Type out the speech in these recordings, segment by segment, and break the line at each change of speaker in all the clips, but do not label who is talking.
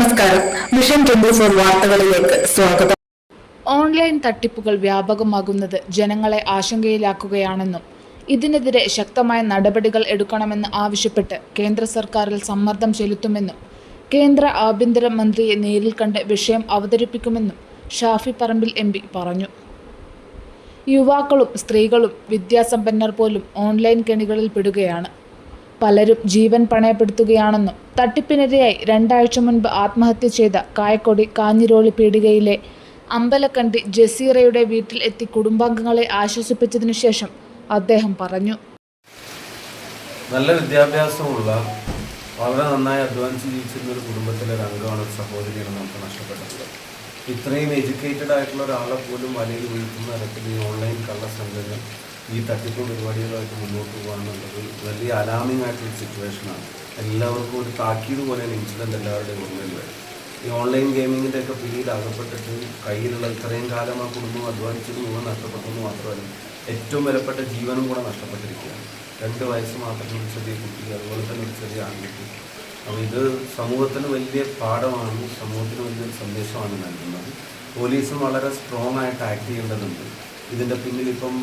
നമസ്കാരം. മിഷൻ 24 വാർത്തകളിലേക്ക് സ്വാഗതം.
ഓൺലൈൻ തട്ടിപ്പുകൾ വ്യാപകമാകുന്നത് ജനങ്ങളെ ആശങ്കയിലാക്കുകയാണെന്നും ഇതിനെതിരെ ശക്തമായ നടപടികൾ എടുക്കണമെന്ന് ആവശ്യപ്പെട്ട് കേന്ദ്ര സർക്കാരിൽ സമ്മർദ്ദം ചെലുത്തുമെന്നും കേന്ദ്ര ആഭ്യന്തര മന്ത്രിയെ നേരിൽ കണ്ട് വിഷയം അവതരിപ്പിക്കുമെന്നും ഷാഫി പറമ്പിൽ MP പറഞ്ഞു. യുവാക്കളും സ്ത്രീകളും വിദ്യാസമ്പന്നർ പോലും ഓൺലൈൻ കെണികളിൽ പെടുകയാണ്. പലരും ജീവൻ പണയപ്പെടുത്തുകയാണെന്നും തട്ടിപ്പിനിരയായി 2 ആഴ്ച മുൻപ് ആത്മഹത്യ ചെയ്ത കായക്കൊടി കാഞ്ഞിരോളി പീടികയിലെ അമ്പലക്കണ്ടി ജസീറയുടെ വീട്ടിൽ എത്തി കുടുംബാംഗങ്ങളെ ആശ്വസിപ്പിച്ചതിനു ശേഷം അദ്ദേഹം പറഞ്ഞു.
നല്ല വിദ്യാഭ്യാസമുള്ള വളരെ നന്നായി അധ്വാനിച്ച് ജീവിച്ചിരുന്ന ഒരു കുടുംബത്തിലെ ഒരു അംഗമാണ്, ഒരു സഹോദരിയാണ് നമുക്ക് നഷ്ടപ്പെട്ടിട്ടുള്ളത്. ഇത്രയും എഡ്യൂക്കേറ്റഡ് ആയിട്ടുള്ള ഒരാളെ പോലും വലയിൽ വീഴ്ത്തുന്ന തരത്തിൽ ഈ ഓൺലൈൻ കള്ളസംഘങ്ങൾ ഈ തട്ടിപ്പ് പരിപാടികളുമായിട്ട് മുന്നോട്ട് പോകാന്നുള്ളത് വലിയ അലാമിംഗ് ആയിട്ടുള്ള സിറ്റുവേഷനാണ്. എല്ലാവർക്കും ഒരു താക്കീത് പോലെയാണ് ഇൻസിഡൻറ്റ് എല്ലാവരുടെയും ഓർമ്മയിൽ വരും. ഈ ഓൺലൈൻ ഗെയിമിങ്ങിൻ്റെ ഒക്കെ പിടിയിൽ അകപ്പെട്ടിട്ട് കയ്യിലുള്ള ഇത്രയും കാലം ആ കുടുംബം അധ്വാനിച്ചത് മുഴുവൻ നഷ്ടപ്പെട്ടെന്ന് മാത്രമല്ല, ഏറ്റവും വിലപ്പെട്ട ജീവനും കൂടെ നഷ്ടപ്പെട്ടിരിക്കുകയാണ്. 2 വയസ്സ് മാത്രം ഒരു ചെറിയ കുട്ടി, അതുപോലെ തന്നെ ഒരു ചെറിയ ആൺകുട്ടി. അപ്പോൾ ഇത് സമൂഹത്തിന് വലിയ പാഠമാണ്, സമൂഹത്തിന് വലിയൊരു സന്ദേശമാണ് നൽകുന്നത്. പോലീസും വളരെ സ്ട്രോങ് ആയിട്ട് ആക്ട് ചെയ്യേണ്ടതുണ്ട്. ഇതിൻ്റെ പിന്നിൽ ഇപ്പം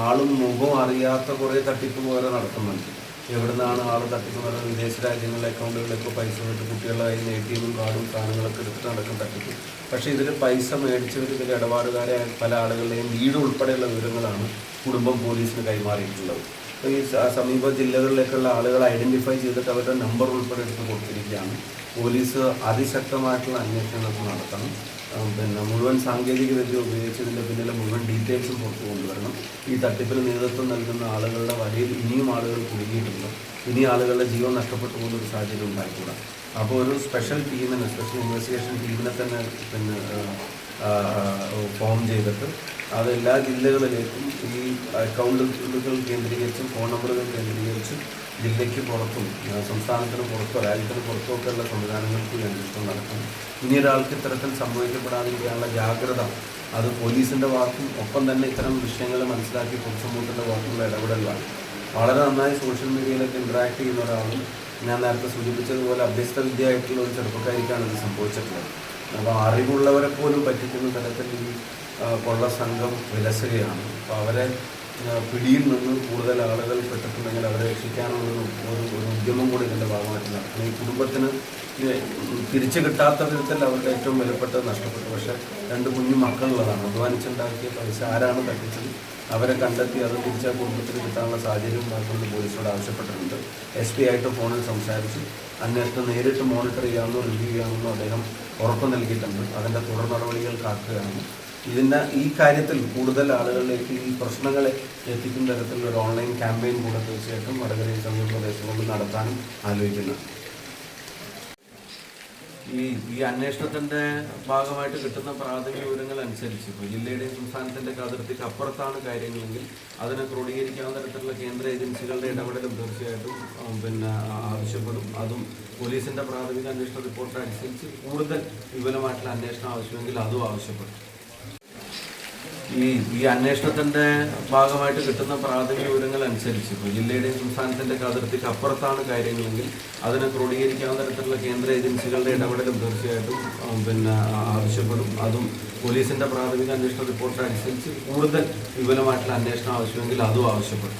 ആളും മുഖവും അറിയാത്ത കുറേ തട്ടിപ്പ് പോലെ നടക്കുന്നുണ്ട്. എവിടെ നിന്നാണ് ആൾ തട്ടിക്കുന്നത്? വിദേശ രാജ്യങ്ങളിലെ അക്കൗണ്ടുകളിലൊക്കെ പൈസ വിട്ട് കുട്ടികളുടെ കയ്യിൽ നിന്ന് ATM കാർഡും സാധനങ്ങളൊക്കെ എടുത്തിട്ട് നടക്കും തട്ടിപ്പ്. പക്ഷേ ഇതിൽ പൈസ മേടിച്ചവർ, ഇതിൽ ഇടപാടുകാരെ പല ആളുകളുടെയും വീട് ഉൾപ്പെടെയുള്ള വിവരങ്ങളാണ് കുടുംബം പോലീസിന് കൈമാറിയിട്ടുള്ളത്. അപ്പോൾ ഈ സമീപ ജില്ലകളിലേക്കുള്ള ആളുകൾ ഐഡൻറ്റിഫൈ ചെയ്തിട്ട് അവരുടെ നമ്പർ ഉൾപ്പെടെ എടുത്ത് കൊടുത്തിരിക്കുകയാണ്. പോലീസ് അതിശക്തമായിട്ടുള്ള അന്വേഷണങ്ങൾ നടത്തണം. മുഴുവൻ സാങ്കേതിക വിദ്യ ഉപയോഗിച്ചതിൻ്റെ പിന്നിലെ മുഴുവൻ ഡീറ്റെയിൽസും പുറത്തു കൊണ്ടുവരണം. ഈ തട്ടിപ്പിന് നേതൃത്വം നൽകുന്ന ആളുകളുടെ വലയിൽ ഇനിയും ആളുകൾ കുടുങ്ങിയിട്ടുണ്ട്. ഇനി ആളുകളുടെ ജീവൻ നഷ്ടപ്പെട്ടു പോകുന്ന ഒരു സാഹചര്യം ഉണ്ടായിക്കൂടാ. അപ്പോൾ ഒരു സ്പെഷ്യൽ ടീമിനെ, സ്പെഷ്യൽ ഇൻവെസ്റ്റിഗേഷൻ ടീമിനെ തന്നെ ഫോം ചെയ്തിട്ട് അത് എല്ലാ ജില്ലകളിലേക്കും ഈ അക്കൗണ്ടുകൾ കേന്ദ്രീകരിച്ചും ഫോൺ നമ്പറുകൾ കേന്ദ്രീകരിച്ചും ജില്ലയ്ക്ക് പുറത്തും സംസ്ഥാനത്തിന് പുറത്തോ രാജ്യത്തിന് പുറത്തോ ഒക്കെയുള്ള സംവിധാനങ്ങൾക്ക് അന്വേഷണം നടക്കണം. ഇനി ഒരാൾക്ക് ഇത്തരത്തിൽ സംഭവിക്കപ്പെടാതിരിക്കാനുള്ള ജാഗ്രത അത് പോലീസിൻ്റെ ഭാഗത്തും ഒപ്പം തന്നെ ഇത്തരം വിഷയങ്ങൾ മനസ്സിലാക്കി പൊതുസമൂഹത്തിൻ്റെ ഭാഗത്തുള്ള ഇടപെടലാണ്. വളരെ നന്നായി സോഷ്യൽ മീഡിയയിലൊക്കെ ഇൻട്രാക്ട് ചെയ്യുന്ന ഒരാളും ഞാൻ നേരത്തെ സൂചിപ്പിച്ചതുപോലെ അഭ്യസ്ത വിദ്യയായിട്ടുള്ള ഒരു ചെറുപ്പക്കാരിക്കാണ് ഇത് സംഭവിച്ചിട്ടുള്ളത്. അപ്പോൾ അറിവുള്ളവരെ പോലും പറ്റിക്കുന്ന തരത്തിൽ ഈ കൊള്ള സംഘം വിലസുകയാണ്. അപ്പോൾ അവരെ പിടിയിൽ നിന്ന് കൂടുതൽ ആളുകൾ പെട്ടിട്ടുണ്ടെങ്കിൽ അവരെ രക്ഷിക്കാനുള്ള ഒരു ഉദ്യമം കൂടി ഇതിൻ്റെ ഭാഗമായിട്ട് നടക്കണം. ഈ കുടുംബത്തിന് തിരിച്ചു കിട്ടാത്ത വിധത്തിൽ അവരുടെ ഏറ്റവും വിലപ്പെട്ടത് നഷ്ടപ്പെട്ടു. പക്ഷേ 2 കുഞ്ഞു മക്കളുള്ളതാണ്. അധ്വാനിച്ചുണ്ടാക്കിയ പൈസ ആരാണ് തട്ടിച്ചത് അവരെ കണ്ടെത്തി അത് തിരിച്ച കുടുംബത്തിന് കിട്ടാനുള്ള സാഹചര്യം ഉണ്ടാക്കുന്നത് പോലീസിനോട് ആവശ്യപ്പെട്ടിട്ടുണ്ട്. SP ആയിട്ട് ഫോണിൽ സംസാരിച്ച് അന്വേഷണം നേരിട്ട് മോണിറ്റർ ചെയ്യാമെന്നോ റിവ്യൂ ചെയ്യാമെന്നോ അദ്ദേഹം ഉറപ്പ് നൽകിയിട്ടുണ്ട്. അതിൻ്റെ തുടർ നടപടികൾ കാക്കുകയാണ്. ഈ കാര്യത്തിൽ കൂടുതൽ ആളുകളിലേക്ക് ഈ പ്രശ്നങ്ങളെ എത്തിക്കുന്ന തരത്തിലുള്ള ഒരു ഓൺലൈൻ ക്യാമ്പയിൻ കൂടെ തീർച്ചയായിട്ടും വടകരയിൽ സമീപ പ്രദേശങ്ങളിൽ നടത്താനും ആലോചിക്കുന്നു. ഈ അന്വേഷണത്തിൻ്റെ ഭാഗമായിട്ട് കിട്ടുന്ന പ്രാഥമിക വിവരങ്ങൾ അനുസരിച്ച് ഇപ്പോൾ ജില്ലയുടെയും സംസ്ഥാനത്തിൻ്റെ അതിർത്തിക്ക് അപ്പുറത്താണ് കാര്യങ്ങളെങ്കിൽ അതിനെ ക്രോഡീകരിക്കാവുന്ന തരത്തിലുള്ള കേന്ദ്ര ഏജൻസികളുടെ ഇടപെടലും തീർച്ചയായിട്ടും ആവശ്യപ്പെടും. അതും പോലീസിൻ്റെ പ്രാഥമിക അന്വേഷണ റിപ്പോർട്ട് അനുസരിച്ച് കൂടുതൽ വിപുലമായിട്ടുള്ള അന്വേഷണം ആവശ്യമെങ്കിൽ അതും ആവശ്യപ്പെടും. ഈ അന്വേഷണത്തിൻ്റെ ഭാഗമായിട്ട് കിട്ടുന്ന പ്രാഥമിക വിവരങ്ങൾ അനുസരിച്ച് ഇപ്പോൾ ജില്ലയുടെയും സംസ്ഥാനത്തിൻ്റെ അതിർത്തിക്ക് അപ്പുറത്താണ് കാര്യങ്ങളെങ്കിൽ അതിനെ ക്രോഡീകരിക്കാവുന്ന തരത്തിലുള്ള കേന്ദ്ര ഏജൻസികളുടെ ഇടപെടലും തീർച്ചയായിട്ടും ആവശ്യപ്പെടും. അതും പോലീസിൻ്റെ പ്രാഥമിക അന്വേഷണ റിപ്പോർട്ട് അനുസരിച്ച് കൂടുതൽ വിപുലമായിട്ടുള്ള അന്വേഷണം ആവശ്യമെങ്കിൽ അതും ആവശ്യപ്പെടും.